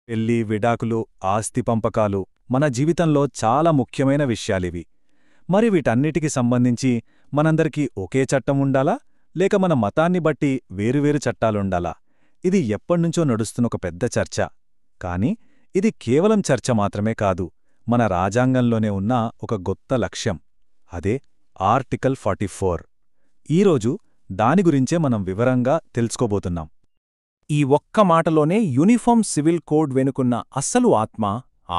పెళ్లి, విడాకులు, ఆస్తి పంపకాలు మన జీవితంలో చాలా ముఖ్యమైన విషయాలివి. మరి వీటన్నిటికి సంబంధించి మనందరికీ ఒకే చట్టం ఉండాలా, లేక మన మతాన్ని బట్టి వేరువేరు చట్టాలుండాలా? ఇది ఎప్పటినుంచో నడుస్తున్న ఒక పెద్ద చర్చ. కాని ఇది కేవలం చర్చ మాత్రమే కాదు, మన రాజ్యాంగంలోనే ఉన్న ఒక గొప్ప లక్ష్యం. అదే ఆర్టికల్ 44. ఈరోజు దాని గురించే మనం వివరంగా తెలుసుకోబోతున్నాం. ఈ ఒక్క మాటలోనే యూనిఫామ్ సివిల్ కోడ్ వెనుకున్న అస్సలు ఆత్మ,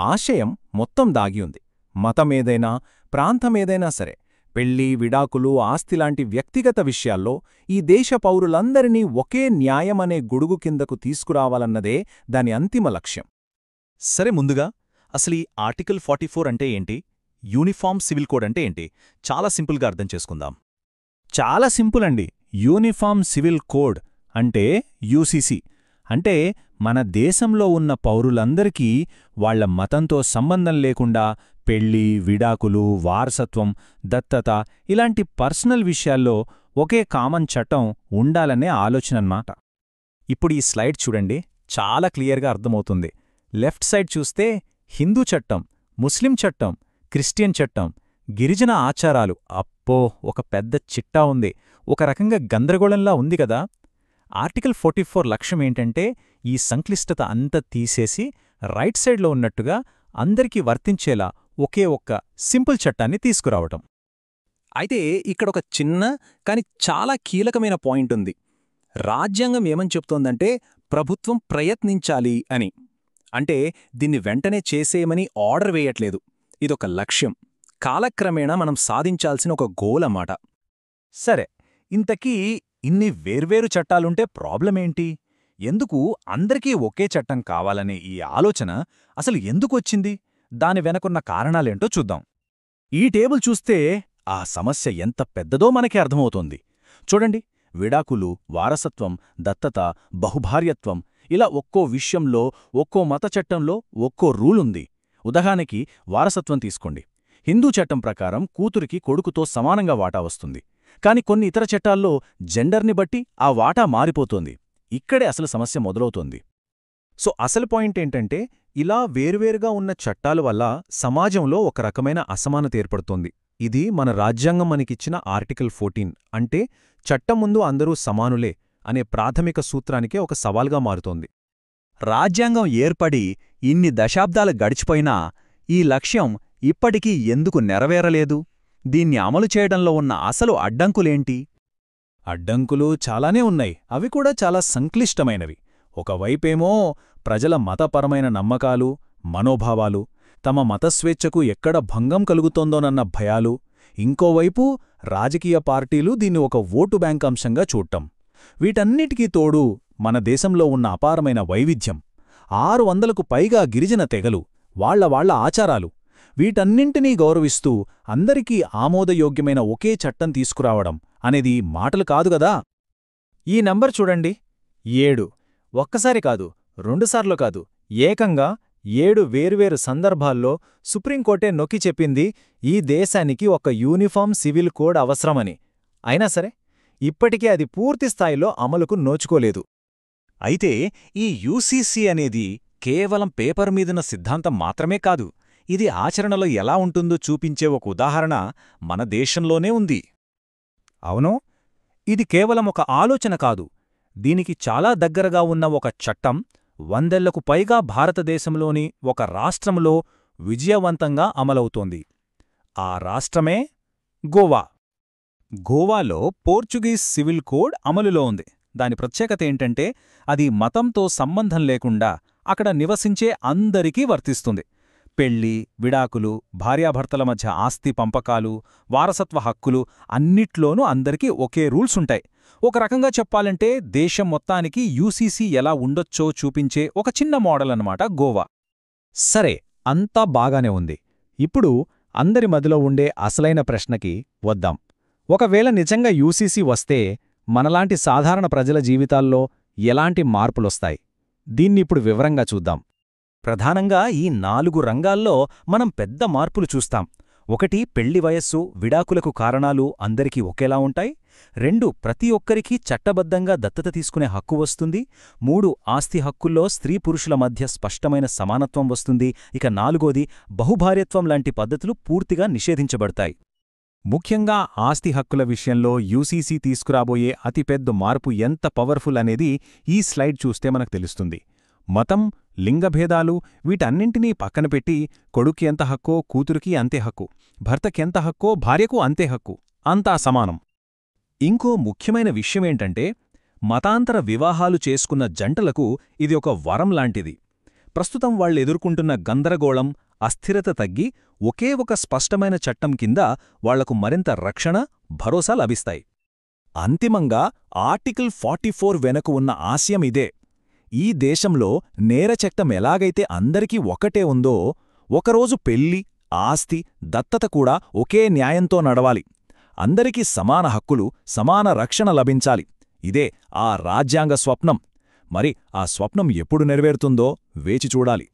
ఆశయం మొత్తం దాగి ఉంది. మతమేదైనా, ప్రాంతమేదైనా సరే, పెళ్లి, విడాకులు, ఆస్తిలాంటి వ్యక్తిగత విషయాల్లో ఈ దేశ పౌరులందరినీ ఒకే న్యాయమనే గొడుగు కిందకు తీసుకురావాలన్నదే దాని అంతిమ లక్ష్యం. సరే, ముందుగా అసలు ఈ ఆర్టికల్ 44 అంటే ఏంటి? యూనిఫామ్ సివిల్ కోడ్ అంటే ఏంటి? చాలా సింపుల్గా అర్థం చేసుకుందాం. చాలా సింపుల్ అండి. యూనిఫామ్ సివిల్ కోడ్ అంటే యూసీసీ అంటే మన దేశంలో ఉన్న పౌరులందరికీ వాళ్ల మతంతో సంబంధం లేకుండా పెళ్లి, విడాకులు, వారసత్వం, దత్తత ఇలాంటి పర్సనల్ విషయాల్లో ఒకే కామన్ చట్టం ఉండాలనే ఆలోచనన్నమాట. ఇప్పుడు ఈ స్లైడ్ చూడండి, చాలా క్లియర్గా అర్థమవుతుంది. లెఫ్ట్ సైడ్ చూస్తే హిందూ చట్టం, ముస్లిం చట్టం, క్రిస్టియన్ చట్టం, గిరిజన ఆచారాలు. అప్పో, ఒక పెద్ద చిట్టా ఉంది. ఒక రకంగా గందరగోళంలా ఉంది కదా. ఆర్టికల్ 44 లక్ష్యమేంటంటే ఈ సంక్లిష్టత అంతా తీసేసి రైట్ సైడ్లో ఉన్నట్టుగా అందరికీ వర్తించేలా ఒకే ఒక్క సింపుల్ చట్టాన్ని తీసుకురావటం. అయితే ఇక్కడొక చిన్న కాని చాలా కీలకమైన పాయింట్ ఉంది. రాజ్యాంగం ఏమని చెప్తోందంటే ప్రభుత్వం ప్రయత్నించాలి అని. అంటే దీన్ని వెంటనే చేసేయమని ఆర్డర్ వేయట్లేదు. ఇదొక లక్ష్యం, కాలక్రమేణా మనం సాధించాల్సిన ఒక గోల్ అన్నమాట. సరే, ఇంతకీ ఇన్ని వేర్వేరు చట్టాలుంటే ప్రాబ్లమేంటి? ఎందుకు అందరికీ ఒకే చట్టం కావాలనే ఈ ఆలోచన అసలు ఎందుకొచ్చింది? దాని వెనకున్న కారణాలేంటో చూద్దాం. ఈ టేబుల్ చూస్తే ఆ సమస్య ఎంత పెద్దదో మనకి అర్థమవుతోంది. చూడండి, విడాకులు, వారసత్వం, దత్తత, బహుభార్యత్వం ఇలా ఒక్కో విషయంలో, ఒక్కో మత చట్టంలో ఒక్కో రూలుంది. ఉదాహరణకి వారసత్వం తీసుకోండి. హిందూ చట్టం ప్రకారం కూతురికి కొడుకుతో సమానంగా వాటా వస్తుంది. కాని కొన్ని ఇతర చట్టాల్లో జెండర్ని బట్టి ఆ వాటా మారిపోతోంది. ఇక్కడే అసలు సమస్య మొదలవుతోంది. సో అసలు పాయింట్ ఏంటంటే, ఇలా వేరువేరుగా ఉన్న చట్టాల వల్ల సమాజంలో ఒక రకమైన అసమానత ఏర్పడుతోంది. ఇది మన రాజ్యాంగం మనకిచ్చిన ఆర్టికల్ 14 అంటే చట్టం ముందు అందరూ సమానులే అనే ప్రాథమిక సూత్రానికే ఒక సవాల్గా మారుతోంది. రాజ్యాంగం ఏర్పడి ఇన్ని దశాబ్దాలు గడిచిపోయినా ఈ లక్ష్యం ఇప్పటికీ ఎందుకు నెరవేరలేదు? దీన్ని అమలు చేయడంలో ఉన్న అసలు అడ్డంకులేంటి? అడ్డంకులు చాలానే ఉన్నాయి. అవి కూడా చాలా సంక్లిష్టమైనవి. ఒకవైపేమో ప్రజల మతపరమైన నమ్మకాలు, మనోభావాలు, తమ మతస్వేచ్ఛకు ఎక్కడ భంగం కలుగుతోందోనన్న భయాలు, ఇంకోవైపు రాజకీయ పార్టీలు దీన్ని ఒక ఓటు బ్యాంక్ అంశంగా చూడటం. వీటన్నిటికీ తోడు మన దేశంలో ఉన్న అపారమైన వైవిధ్యం, 600కు పైగా గిరిజన తెగలు, వాళ్ల ఆచారాలు, వీటన్నింటినీ గౌరవిస్తూ అందరికీ ఆమోదయోగ్యమైన ఒకే చట్టం తీసుకురావడం అనేది మాటలు కాదుగదా. ఈ నంబర్ చూడండి, 7. ఒక్కసారి కాదు, రెండుసార్లు కాదు, ఏకంగా 7 వేర్వేరు సందర్భాల్లో సుప్రీంకోర్టే నొక్కి చెప్పింది ఈ దేశానికి ఒక యూనిఫామ్ సివిల్ కోడ్ అవసరమని. అయినా సరే ఇప్పటికే అది పూర్తిస్థాయిలో అమలుకు నోచుకోలేదు. అయితే ఈ యూసీసీ అనేది కేవలం పేపర్ మీదున్న సిద్ధాంతం మాత్రమే కాదు, ఇది ఆచరణలో ఎలా ఉంటుందో చూపించే ఒక ఉదాహరణ మన దేశంలోనే ఉంది. అవును, ఇది కేవలం ఒక ఆలోచన కాదు, దీనికి చాలా దగ్గరగా ఉన్న ఒక చట్టం 100ఏళ్లకు పైగా భారతదేశంలోని ఒక రాష్ట్రంలో విజయవంతంగా అమలవుతోంది. ఆ రాష్ట్రమే గోవా. గోవాలో పోర్చుగీస్ సివిల్ కోడ్ అమలులో ఉంది. దాని ప్రత్యేకత ఏంటంటే అది మతంతో సంబంధం లేకుండా అక్కడ నివసించే అందరికీ వర్తిస్తుంది. పెళ్లి, విడాకులు, భార్యాభర్తల మధ్య ఆస్తి పంపకాలు, వారసత్వ హక్కులు అన్నిట్లోనూ అందరికీ ఒకే రూల్స్ ఉంటాయి. ఒక రకంగా చెప్పాలంటే దేశం మొత్తానికి యూసీసీ ఎలా ఉండొచ్చో చూపించే ఒక చిన్న మోడల్ అన్నమాట గోవా. సరే, అంతా బాగానే ఉంది. ఇప్పుడు అందరి మదిలో ఉండే అసలైన ప్రశ్నకి వద్దాం. ఒకవేళ నిజంగా యూసీసీ వస్తే మనలాంటి సాధారణ ప్రజల జీవితాల్లో ఎలాంటి మార్పులొస్తాయి? దీన్నిప్పుడు వివరంగా చూద్దాం. ప్రధానంగా ఈ 4 రంగాల్లో మనం పెద్ద మార్పులు చూస్తాం. ఒకటి, పెళ్లి వయస్సు, విడాకులకు కారణాలు అందరికీ ఒకేలా ఉంటాయి. 2 ప్రతి ఒక్కరికీ చట్టబద్ధంగా దత్తత తీసుకునే హక్కు వస్తుంది. 3 ఆస్తి హక్కుల్లో స్త్రీ పురుషుల మధ్య స్పష్టమైన సమానత్వం వస్తుంది. ఇక 4ది బహుభార్యత్వం లాంటి పద్ధతులు పూర్తిగా నిషేధించబడతాయి. ముఖ్యంగా ఆస్తి హక్కుల విషయంలో యూసీసీ తీసుకురాబోయే అతిపెద్ద మార్పు ఎంత పవర్ఫుల్ అనేది ఈ స్లైడ్ చూస్తే మనకు తెలుస్తుంది. మతం, లింగభేదాలు వీటన్నింటినీ పక్కనపెట్టి కొడుక్కి ఎంత హక్కో కూతురికి అంతే హక్కు, భర్తకెంత హక్కో భార్యకు అంతే హక్కు, అంతా సమానం. ఇంకో ముఖ్యమైన విషయమేంటంటే మతాంతర వివాహాలు చేసుకున్న జంటలకు ఇది ఒక వరం లాంటిది. ప్రస్తుతం వాళ్ళెదుర్కొంటున్న గందరగోళం, అస్థిరత తగ్గి ఒకే ఒక స్పష్టమైన చట్టం కింద వాళ్లకు మరింత రక్షణ, భరోసా లభిస్తాయి. అంతిమంగా ఆర్టికల్ 44 వెనక ఉన్న ఆశయం ఇదే. ఈ దేశంలో నేరచట్టం ఎలాగైతే అందరికీ ఒకటే ఉందో, ఒకరోజు పెళ్లి, ఆస్తి, దత్తత కూడా ఒకే న్యాయంతో నడవాలి. అందరికీ సమాన హక్కులు, సమాన రక్షణ లభించాలి. ఇదే ఆ రాజ్యాంగ స్వప్నం. మరి ఆ స్వప్నం ఎప్పుడు నెరవేరుతుందో వేచి చూడాలి.